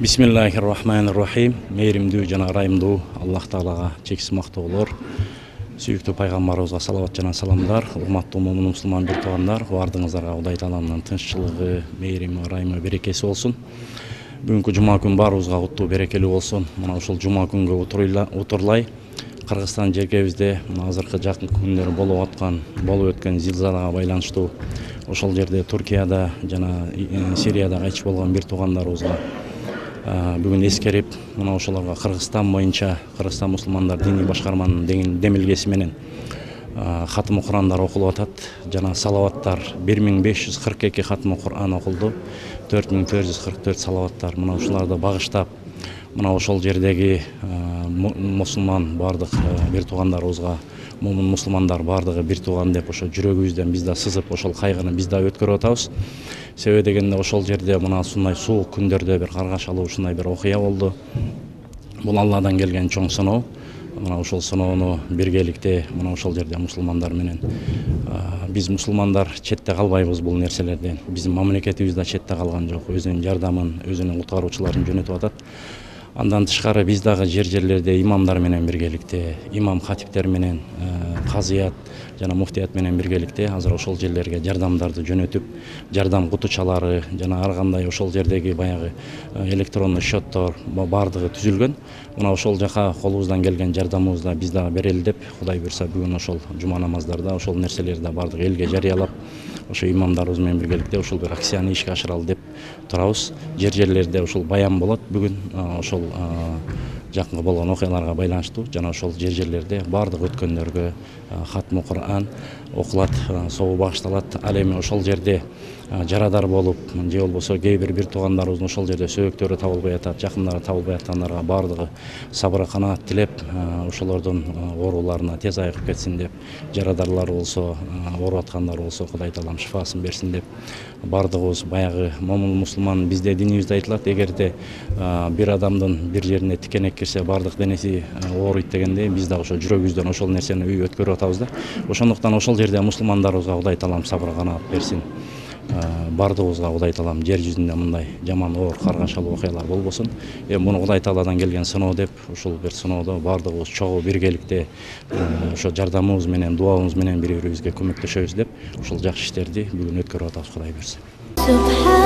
Бисмиллахир-рахманир-рахим. Мейримдүү жана ырайымдуу Аллах Таалага чексиз мактоолор. Сүйүктүү пайгамбарыбызга салават жана саламдар. Урматтуу момун мусулман бир туугандар, баардыгыңыздарга Кудай Тааланын тынччылыгы, мейрими, ырайымы, берекеси болсун. Бүгүнкү жума күн баарыбызга куттуу, берекелүү болсун. Мына ушул жума күнгө утурлай Кыргызстан жерибизде азыркы жакын күндөр болуп өткөн зилзалага байланыштуу ошол жерде Туркияда жана Сирияда кайтыш болгон бир туугандарыбызга бүгүн эскерип, мына ошолорго Кыргызстан боюнча Кыргызстан мусулмандар диний башкарманын демилгеси менен хатымы Курандар окулуп атат жана салаваттар 1542 хатымы Куран окулду, 4444 салаваттар. Мына ушуларды багыштап, мына ошол жердеги мусулман бардык бир туугандарыбызга, момун мусулмандар бардыгы бир тууган деп ошо жүрөгүбүздөн биз да сызып, ошол кайгыны биз да өткөрүп атабыз. Себеби дегенде ошол жерде мына ушундай суук күндөрдө бир каргашалуу ушундай бир окуя болду. Бул Алладан келген чоң сыноо. Мына ошол сыноону биргеликте мына ошол жерде мусулмандар менен биз мусулмандар четте калбайбыз бул нерселерден. Биздин мамлекетибиз да четте калган жок. Өзүнүн жардамын, өзүнүн куткаруучуларын жөнөтүп атат. Андан тышкары биз дагы жерлерде имамдар менен биргеликте, имам хатиптер менен, казыят жана муфтият менен биргеликте азыр ошол жерлерге жардамдарды жөнөтүп, жардам кутучалары жана ар кандай ошол жердеги баягы электрондуу счеттор бардыгы түзүлгөн. Мына ошол жака колубуздан келген жардамыбызды биз дагы берели деп, Кудай буйрса бүгүн ошол жума намаздарда ошол нерселерди бардыгы элге жарыялап, ошо имамдарыбыз менен биргеликте ошол бир акцияны ишке ашыралы деп турабыз. Жерлерде ошол баян болот бүгүн ошол жакынкы болгон окуяларга байланыштуу жана ошол жерлерде бардык өткөндөргө хатмы Куран окулат, собу багышталат. Ал эми ошол жерде жарадар болуп, же болбосо кээ бир туугандарыбыздын ошол жерде сөөктөрү табылбай атат, жакындары табылбай аткандарга бардыгы сабыр канаат тилеп, ошолордун ооруларына тез айыгып кетсин деп, жарадарлар болсо, ооруп аткандар болсо Кудай Таалам шифасын берсин деп, бардыгыбыз баягы момун мусулман бизде динибизде айтылат, эгерде бир адамдын бир жерине тикенек кирсе бардык денеси ооруйт дегенде, биз да ошо жүрөгүбүздөн ошол нерсени өткөрүп атабыз да. Ошондуктан ошол жерде мусулмандарыбызга Кудай Таалам сабыр канаат берсин. Бардыгыбызга Кудай Таалам жер жүзүндө мындай жаман оор каргашалуу окуялар болбосун. Муну Кудай Тааладан келген сыноо деп, ушул бир сыноодо бардыгыбыз чогуу биргеликте ошо жардамыбыз менен, дуабыз менен бири-бирибизге көмөктөшөбүз деп, ушул жакшы иштерди бүгүн өткөрүп атабыз, Кудай буйрса.